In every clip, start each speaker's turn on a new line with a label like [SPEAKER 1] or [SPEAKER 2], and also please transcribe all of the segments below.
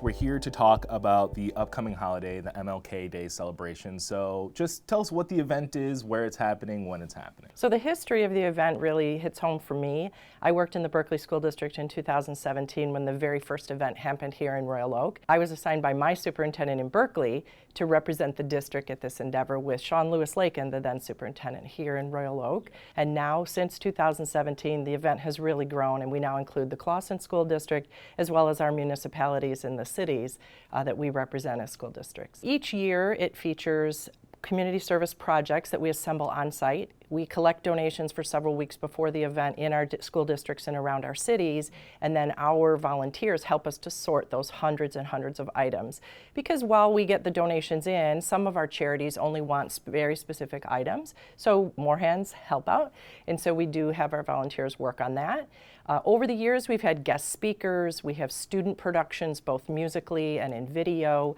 [SPEAKER 1] We're here to talk about the upcoming holiday, the MLK Day celebration. So just tell us what the event is, where it's happening, when it's happening.
[SPEAKER 2] So the history of the event really hits home for me. I worked in the Berkley School District in 2017 when the very first event happened here in Royal Oak. I was assigned by my superintendent in Berkley to represent the district at this endeavor with Sean Lewis-Lakin, the then superintendent here in Royal Oak. And now, since 2017, the event has really grown, and we now include the Clawson School District as well as our municipalities in the cities that we represent as school districts. Each year it features community service projects that we assemble on site. We collect donations for several weeks before the event in our school districts and around our cities, and then our volunteers help us to sort those hundreds and hundreds of items. Because while we get the donations in, some of our charities only want very specific items, so more hands help out, and so we do have our volunteers work on that. Over the years, we've had guest speakers, we have student productions, both musically and in video.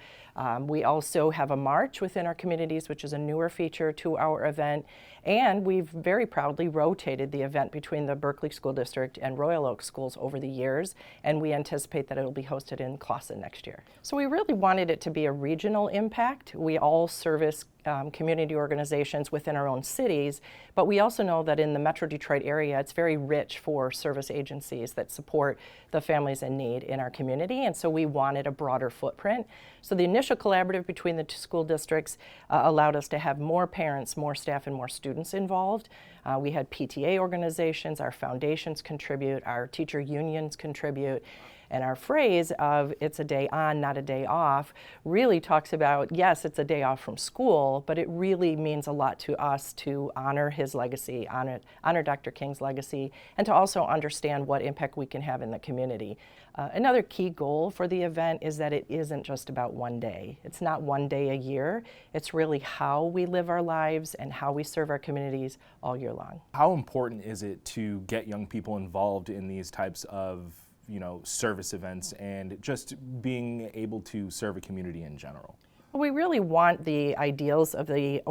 [SPEAKER 2] We also have a march within our communities, which is a newer feature to our event. And we've very proudly rotated the event between the Berkley School District and Royal Oak schools over the years, and we anticipate that it'll be hosted in Clawson next year. So we really wanted it to be a regional impact. We all service community organizations within our own cities, but we also know that in the Metro Detroit area, it's very rich for service agencies that support the families in need in our community, and so we wanted a broader footprint. So the initial collaborative between the two school districts allowed us to have more parents, more staff, and more students involved. We had PTA organizations, our foundations contribute, our teacher unions contribute, and our phrase of "it's a day on, not a day off" really talks about, yes, it's a day off from school, but it really means a lot to us to honor his legacy, honor Dr. King's legacy, and to also understand what impact we can have in the community. Another key goal for the event is that it isn't just about one day. It's not one day a year. It's really how we live our lives and how we serve our communities all year long.
[SPEAKER 1] How important is it to get young people involved in these types of service events and just being able to serve a community in general?
[SPEAKER 2] Well, we really want the ideals of the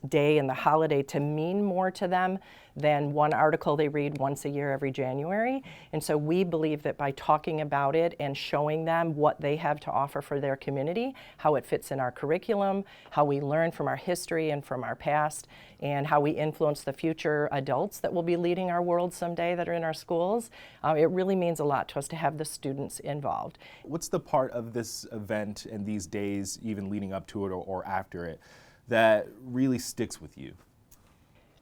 [SPEAKER 2] day and the holiday to mean more to them than one article they read once a year every January. And so we believe that by talking about it and showing them what they have to offer for their community, how it fits in our curriculum, how we learn from our history and from our past, and how we influence the future adults that will be leading our world someday that are in our schools, it really means a lot to us to have the students involved.
[SPEAKER 1] What's the part of this event and these days, even leading up to it or after it, that really sticks with you?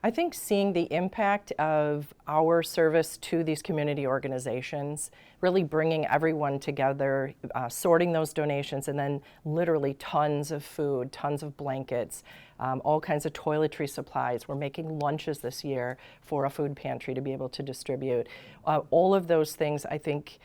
[SPEAKER 2] I think seeing the impact of our service to these community organizations, really bringing everyone together, sorting those donations, and then literally tons of food, tons of blankets, all kinds of toiletry supplies. We're making lunches this year for a food pantry to be able to distribute. All of those things, I think,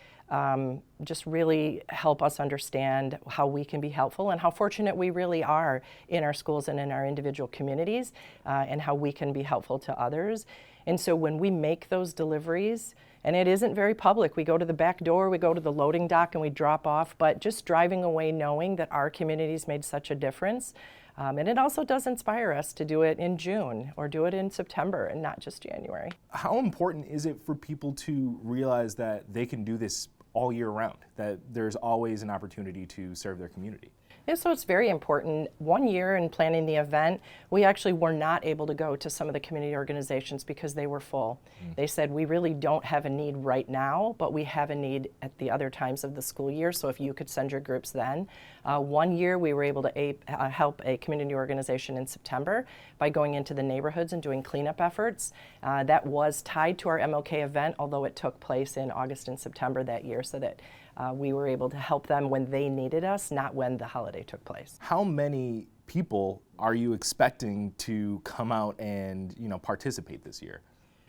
[SPEAKER 2] just really help us understand how we can be helpful and how fortunate we really are in our schools and in our individual communities, and how we can be helpful to others. And so when we make those deliveries, and it isn't very public, we go to the back door, we go to the loading dock and we drop off, but just driving away knowing that our communities made such a difference. And it also does inspire us to do it in June or do it in September and not just January.
[SPEAKER 1] How important is it for people to realize that they can do this all year round, that there's always an opportunity to serve their community?
[SPEAKER 2] Yeah, so it's very important. One year in planning the event, we actually were not able to go to some of the community organizations because they were full. They said, we really don't have a need right now, but we have a need at the other times of the school year, so if you could send your groups then. One year we were able to help a community organization in September by going into the neighborhoods and doing cleanup efforts. That was tied to our MLK event, although it took place in August and September that year, so that we were able to help them when they needed us, not when the holiday took place.
[SPEAKER 1] How many people are you expecting to come out and participate this year?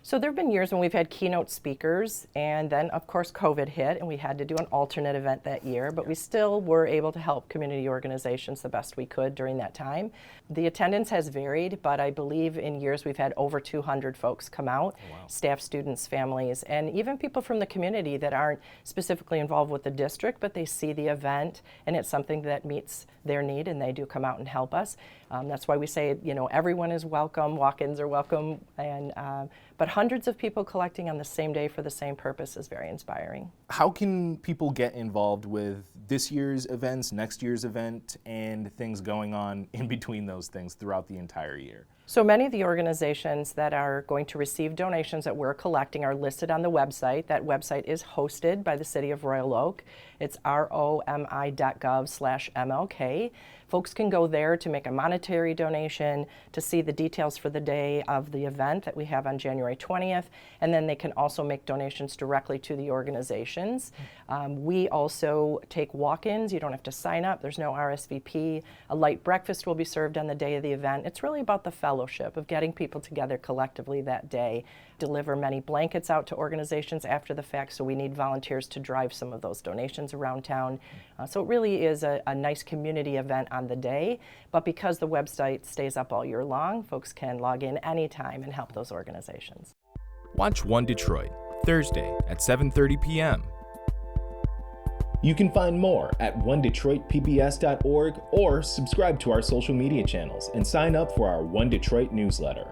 [SPEAKER 2] So there have been years when we've had keynote speakers, and then of course COVID hit and we had to do an alternate event that year, but we still were able to help community organizations the best we could during that time. The attendance has varied, but I believe in years we've had over 200 folks come out,
[SPEAKER 1] oh, wow.
[SPEAKER 2] Staff, students, families, and even people from the community that aren't specifically involved with the district, but they see the event and it's something that meets their need and they do come out and help us. That's why we say, everyone is welcome, walk-ins are welcome, but hundreds of people collecting on the same day for the same purpose is very inspiring.
[SPEAKER 1] How can people get involved with this year's events, next year's event, and things going on in between those things throughout the entire year?
[SPEAKER 2] So many of the organizations that are going to receive donations that we're collecting are listed on the website. That website is hosted by the City of Royal Oak. It's romi.gov/MLK. Folks can go there to make a monetary donation, to see the details for the day of the event that we have on January 20th, and then they can also make donations directly to the organizations. We also take walk-ins. You don't have to sign up. There's no RSVP. A light breakfast will be served on the day of the event. It's really about the fellowship of getting people together collectively that day. Deliver many blankets out to organizations after the fact, so we need volunteers to drive some of those donations around town. So it really is a nice community event on the day, but because the website stays up all year long, folks can log in anytime and help those organizations.
[SPEAKER 3] Watch One Detroit, Thursday at 7:30 p.m.
[SPEAKER 4] You can find more at onedetroitpbs.org or subscribe to our social media channels and sign up for our One Detroit newsletter.